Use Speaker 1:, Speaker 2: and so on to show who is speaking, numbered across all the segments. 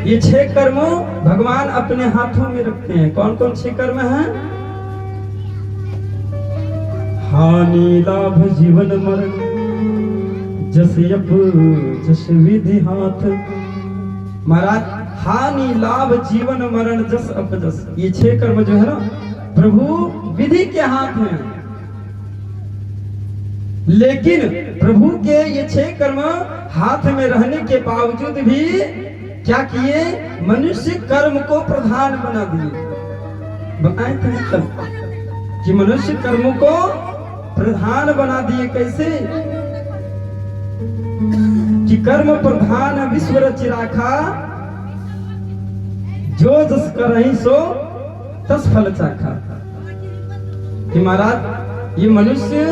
Speaker 1: ये 6 कर्म भगवान अपने हाथों में रखते हैं। कौन कौन 6 कर्म हैं? हानि लाभ जीवन मरण जस यप जस विधि हाथ। महाराज हानि लाभ जीवन मरण जस अपजस, ये 6 कर्म जो है ना प्रभु विधि के हाथ हैं। लेकिन प्रभु के ये 6 कर्म हाथ में रहने के बावजूद भी क्या किए? मनुष्य कर्म को प्रधान बना दिए। बताए थे तब कि मनुष्य कर्म को प्रधान बना दिए। कैसे? कि कर्म प्रधान विश्व रचि राखा, जो जस करहि सो तस फल चाखा। कि महाराज ये मनुष्य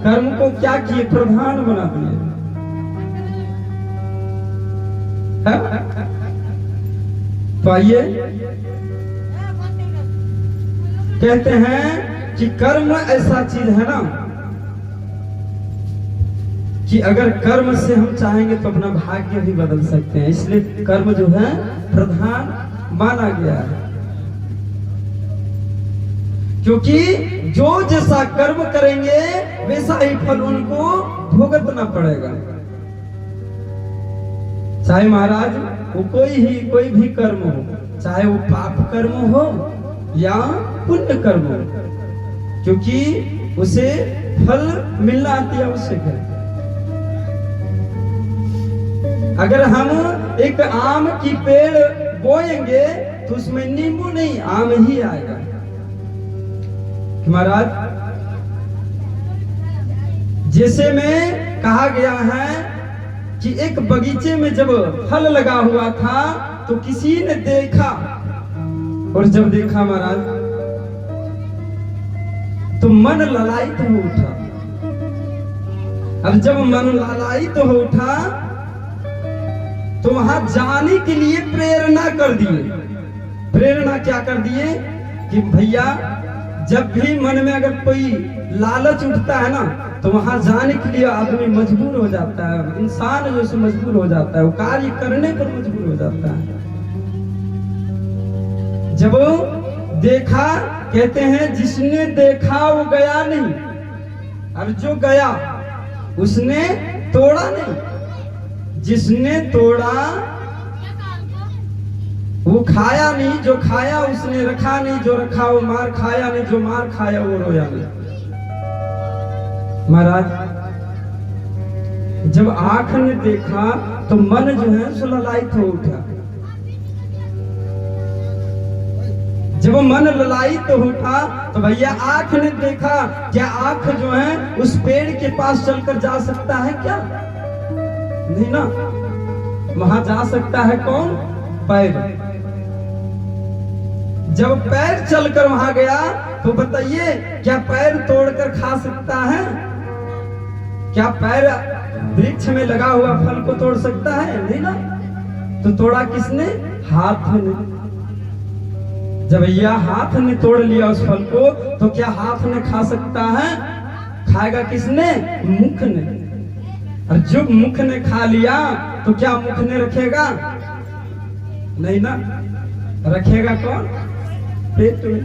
Speaker 1: कर्म को क्या किए? प्रधान बना दिए। तो आइए कहते हैं कि कर्म ऐसा चीज है ना कि अगर कर्म से हम चाहेंगे तो अपना भाग्य भी बदल सकते हैं। इसलिए कर्म जो है प्रधान माना गया है, क्योंकि जो जैसा कर्म करेंगे वैसा ही फल उनको भुगतना पड़ेगा। चाहे महाराज वो कोई भी कर्म हो, चाहे वो पाप कर्म हो या पुण्य कर्म हो, क्योंकि उसे फल मिलना अति आवश्यक है। अगर हम एक आम की पेड़ बोएंगे तो उसमें नींबू नहीं आम ही आएगा। महाराज जैसे में कहा गया है कि एक बगीचे में जब फल लगा हुआ था तो किसी ने देखा, और जब देखा महाराज तो मन ललायित हो उठा। अब जब मन ललायित हो उठा तो वहां जाने के लिए प्रेरणा कर दिए। प्रेरणा क्या कर दिए? कि भैया जब भी मन में अगर कोई लालच उठता है ना तो वहां जाने के लिए आदमी मजबूर हो जाता है। इंसान जो से मजबूर हो जाता है, वो कार्य करने पर मजबूर हो जाता है। जब देखा, कहते हैं जिसने देखा वो गया नहीं, और जो गया उसने तोड़ा नहीं। जिसने तोड़ा वो खाया नहीं, जो खाया उसने रखा नहीं, जो रखा वो मार खाया नहीं, जो मार खाया वो रोया नहीं। महाराज जब आंख ने देखा तो मन जो है ललायित हो उठा। जब मन ललायित उठा तो भैया आंख ने देखा, क्या आंख जो है उस पेड़ के पास चलकर जा सकता है? क्या नहीं ना। वहां जा सकता है कौन? पैर। जब पैर चलकर वहां गया तो बताइए क्या पैर तोड़कर खा सकता है? क्या पैर वृक्ष में लगा हुआ फल को तोड़ सकता है? नहीं ना। तो तोड़ा किसने? हाथ ने। जब भैया हाथ ने तोड़ लिया उस फल को तो क्या हाथ ने खा सकता है? खाएगा किसने? मुख ने। और जब मुख ने खा लिया तो क्या मुख ने रखेगा? नहीं ना। रखेगा कौन? पेट में।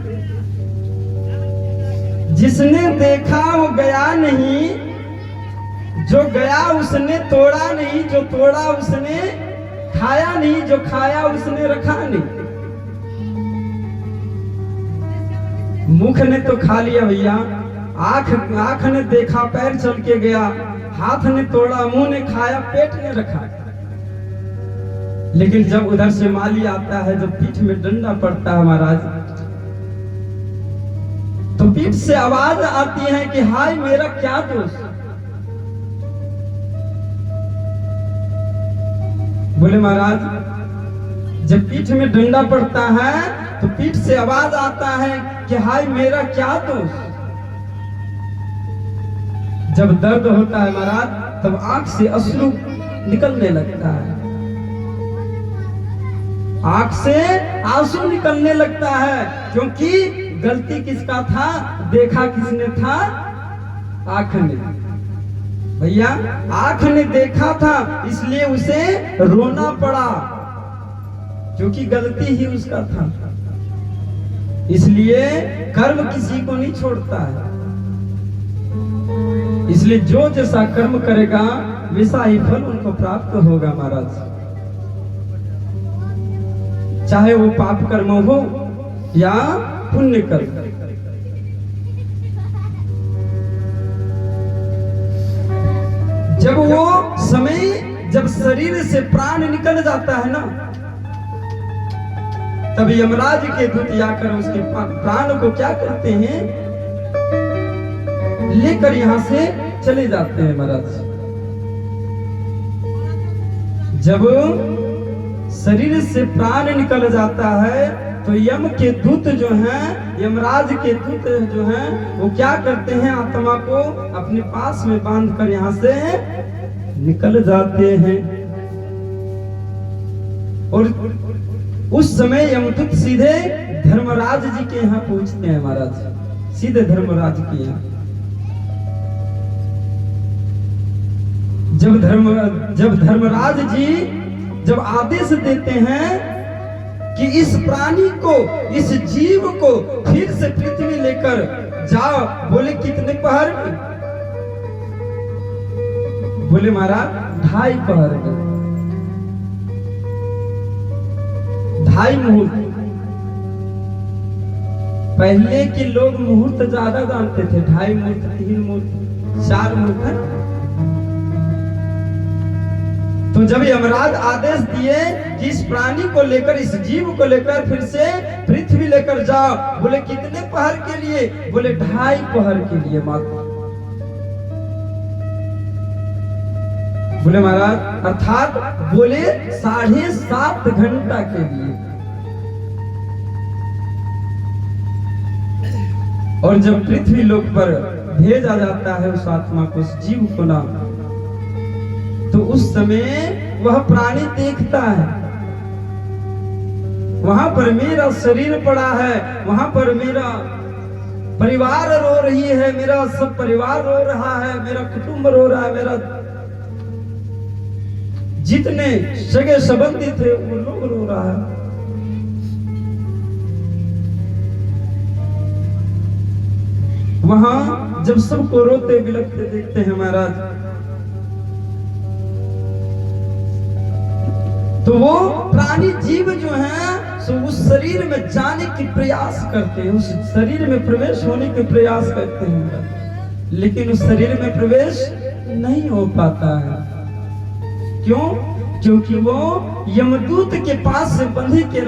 Speaker 1: जिसने देखा वो गया नहीं, जो गया उसने तोड़ा नहीं, जो तोड़ा उसने खाया नहीं, जो खाया उसने रखा नहीं। मुख ने तो खा लिया भैया, आंख ने देखा, पैर चल के गया, हाथ ने तोड़ा, मुंह ने खाया, पेट ने रखा। लेकिन जब उधर से माली आता है, जब पीठ में डंडा पड़ता है महाराज, तो पीठ से आवाज आती है कि हाय मेरा क्या दोष। बोले महाराज जब पीठ में डंडा पड़ता है तो पीठ से आवाज आता है कि हाय मेरा क्या दोष। जब दर्द होता है महाराज तब आंख से अश्रु निकलने लगता है, आंख से आंसू निकलने लगता है, क्योंकि गलती किसका था? देखा किसने था? आंख ने। भैया आंख ने देखा था इसलिए उसे रोना पड़ा। क्योंकि गलती ही उसका था। इसलिए कर्म किसी को नहीं छोड़ता है। इसलिए जो जैसा कर्म करेगा वैसा ही फल उनको प्राप्त होगा महाराज, चाहे वो पाप कर्म हो या पुण्य कर्म। जब वो समय, जब शरीर से प्राण निकल जाता है ना, तब यमराज के दूत आकर उसके प्राण को क्या करते हैं, लेकर यहां से चले जाते हैं महाराज। जब शरीर से प्राण निकल जाता है तो यम के दूत जो हैं, यमराज के दूत जो हैं, वो क्या करते हैं, आत्मा को अपने पास में बांधकर यहां से निकल जाते हैं। और उस समय यमदूत सीधे धर्मराज जी के यहाँ पहुंचते हैं महाराज, सीधे धर्मराज के यहाँ। जब धर्मराज जी जब आदेश देते हैं कि इस प्राणी को, इस जीव को फिर से पृथ्वी लेकर जाओ, बोले कितने पहर में? बोले महाराज 2.5 पहर में, 2.5 मुहूर्त। पहले के लोग मुहूर्त ज्यादा जानते थे, 2.5 मुहूर्त, 3 मुहूर्त, 4 मुहूर्त है। तो जब यमराज आदेश दिए कि इस प्राणी को लेकर, इस जीव को लेकर फिर से पृथ्वी लेकर जाओ, बोले कितने पहर के लिए? बोले 2.5 पहर के लिए मात्र। बोले महाराज, अर्थात बोले 7.5 घंटा के लिए। और जब पृथ्वी लोक पर भेजा जाता है उस आत्मा को, उस जीव को ना, तो उस समय वह प्राणी देखता है, वहां पर मेरा शरीर पड़ा है, वहां पर मेरा परिवार रो रही है, मेरा सब परिवार रो रहा है, मेरा कुटुंब रो रहा है, मेरा जितने सगे संबंधी थे वो लोग रो रहा है। वहां जब सबको रोते बिलखते देखते हैं महाराज, तो वो प्राणी जीव जो हैं सो उस शरीर में जाने की प्रयास करते हैं, उस शरीर में प्रवेश होने के प्रयास करते हैं, लेकिन उस शरीर में प्रवेश नहीं हो पाता है। क्यों? क्योंकि वो यमदूत के पास से बंधे के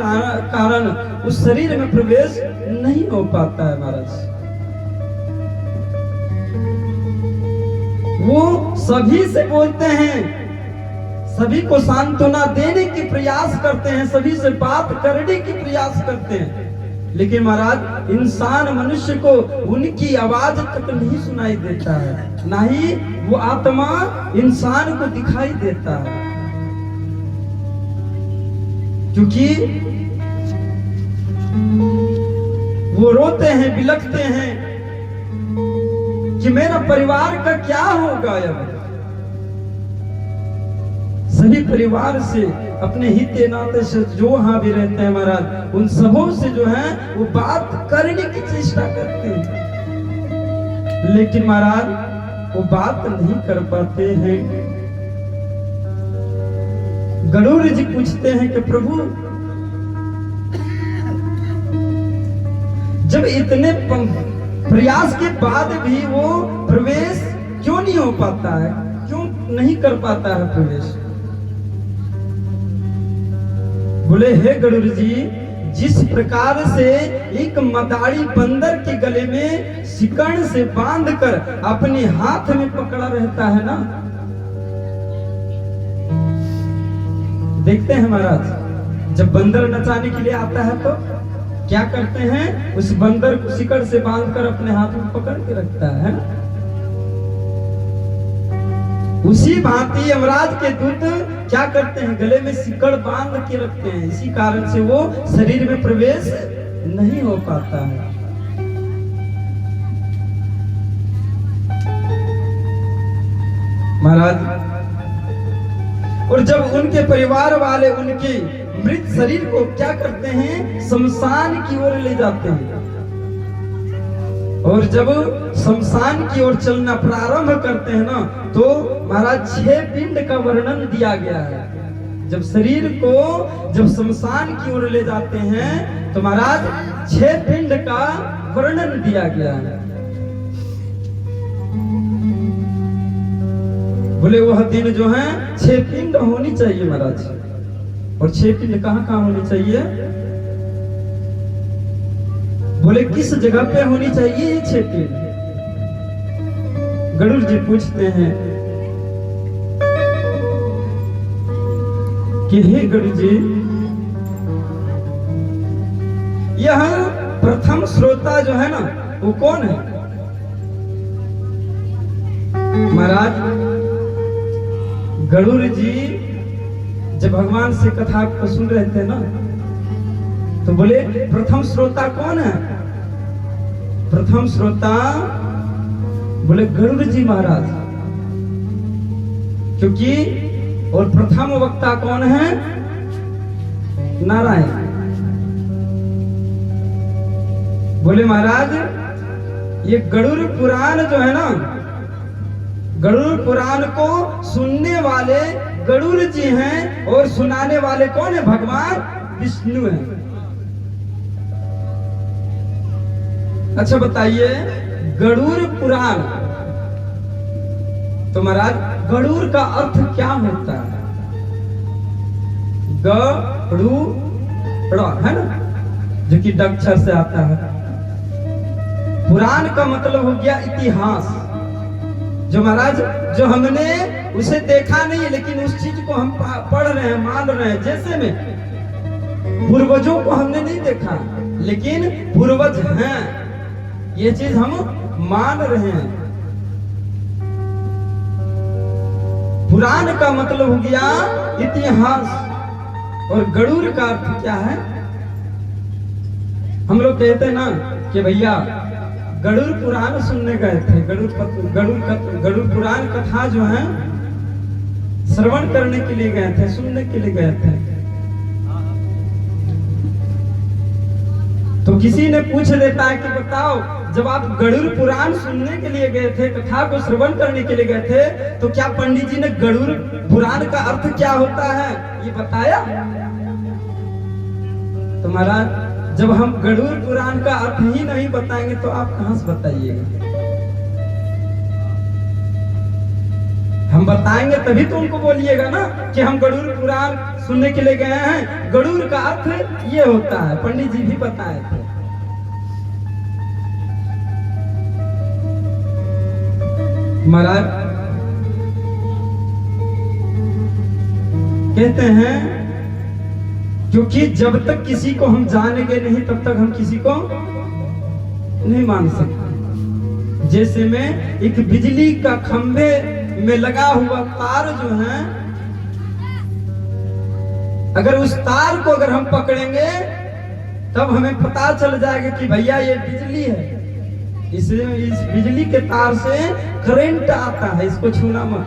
Speaker 1: कारण उस शरीर में प्रवेश नहीं हो पाता है महाराज। वो सभी से बोलते हैं, सभी को सांत्वना देने की प्रयास करते हैं, सभी से बात करने की प्रयास करते हैं, लेकिन महाराज इंसान मनुष्य को उनकी आवाज तक नहीं सुनाई देता है, ना ही वो आत्मा इंसान को दिखाई देता है। क्योंकि वो रोते हैं, बिलखते हैं कि मेरा परिवार का क्या होगा। अब सभी परिवार से, अपने हिते नाते से जो वहां भी रहते हैं महाराज, उन सबों से जो है वो बात करने की चेष्टा करते हैं, लेकिन महाराज वो बात नहीं कर पाते हैं। गरुड़ जी पूछते हैं कि प्रभु, जब इतने प्रयास के बाद भी वो प्रवेश क्यों नहीं हो पाता है, क्यों नहीं कर पाता है प्रवेश? बोले हे गरुड़ जी, जिस प्रकार से एक मदारी बंदर के गले में सिकड़ से बांधकर अपने हाथ में पकड़ा रहता है ना, देखते हैं महाराज, जब बंदर नचाने के लिए आता है तो क्या करते हैं, उस बंदर को सिकड़ से बांधकर अपने हाथ में पकड़ के रखता है। उसी भांति यमराज के दूत क्या करते हैं, गले में सिकड़ बांध के रखते हैं, इसी कारण से वो शरीर में प्रवेश नहीं हो पाता है। महाराज, और जब उनके परिवार वाले उनकी मृत शरीर को क्या करते हैं, शमशान की ओर ले जाते हैं। और जब शमशान की ओर चलना प्रारंभ करते हैं ना, तो महाराज 6 पिंड का वर्णन दिया गया है। जब शरीर को जब शमशान की ओर ले जाते हैं तो महाराज 6 पिंड का वर्णन दिया गया है। बोले वह दिन जो है 6 पिंड होनी चाहिए महाराज। और 6 पिंड कहाँ कहाँ होनी चाहिए? बोले किस जगह पे होनी चाहिए ये 6 पिंड? गरुड़ जी पूछते हैं कि हे गरुड़ जी, यह प्रथम श्रोता जो है ना वो कौन है? महाराज गरुड़ जी जब भगवान से कथा को सुन रहे थे ना, तो बोले प्रथम श्रोता कौन है? प्रथम श्रोता बोले गरुड़ जी महाराज। क्योंकि और प्रथम वक्ता कौन है? नारायण। बोले महाराज ये गरुड़ पुराण जो है ना, गरुड़ पुराण को सुनने वाले गरुड़ जी हैं और सुनाने वाले कौन है? भगवान विष्णु हैं। अच्छा बताइए गरुड़ पुराण, तो महाराज गरुड़ का अर्थ क्या होता है? गरुड़ है ना, जो कि डक्षर से आता है। पुराण का मतलब हो गया इतिहास। जो महाराज जो हमने उसे देखा नहीं, लेकिन उस चीज को हम पढ़ रहे हैं, मान रहे हैं। जैसे में पूर्वजों को हमने नहीं देखा, लेकिन पूर्वज हैं, ये चीज हम मान रहे हैं। पुराण का मतलब हो गया इतिहास। और गरुड़ का अर्थ क्या है? हम लोग कहते हैं ना कि भैया गरुड़ पुराण सुनने गए थे, गरुड़ पुराण कथा जो है श्रवण करने के लिए गए थे, सुनने के लिए गए थे। तो किसी ने पूछ देता है कि बताओ जब आप गरुड़ पुराण सुनने के लिए गए थे, कथा को श्रवण करने के लिए गए थे, तो क्या पंडित जी ने गरुड़ पुराण का अर्थ क्या होता है ये बताया? तो महाराज जब हम गरुड़ पुराण का अर्थ ही नहीं बताएंगे तो आप कहां से बताइएगा? हम बताएंगे तभी तो उनको बोलिएगा ना कि हम गरुड़ पुराण सुनने के लिए गए हैं, गरुड़ का अर्थ ये होता है। पंडित जी भी बताए थे। महाराज कहते हैं क्योंकि जब तक किसी को हम जानेंगे नहीं तब तक हम किसी को नहीं मान सकते। जैसे में एक बिजली का खंभे में लगा हुआ तार जो है, अगर उस तार को अगर हम पकड़ेंगे तब हमें पता चल जाएगा कि भैया ये बिजली है। इसलिए इस बिजली के तार से करंट आता है, इसको छूना मत,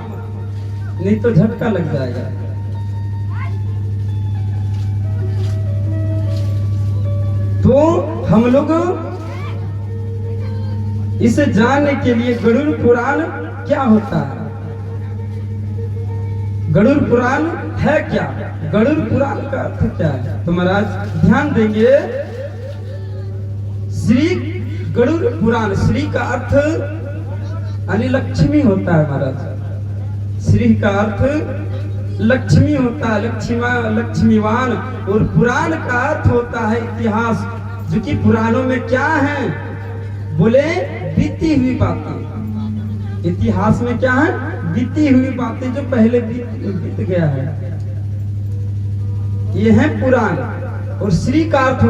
Speaker 1: नहीं तो झटका लग जाएगा। तो हम लोग इसे जानने के लिए गरुड़ पुराण क्या होता है, गरुड़ पुराण है क्या, गरुड़ पुराण का अर्थ क्या है? तो महाराज ध्यान देंगे, श्री गरुड़ पुराण, श्री का अर्थ यानी लक्ष्मी होता है महाराज। श्री का अर्थ लक्ष्मी होता है, लक्ष्मीवान। और पुराण का अर्थ होता है इतिहास, जो कि पुराणों में क्या है? बोले बीती हुई बातें। इतिहास में क्या है? बीती हुई बातें जो पहले बीत गया है, ये है पुराण। और श्री का अर्थ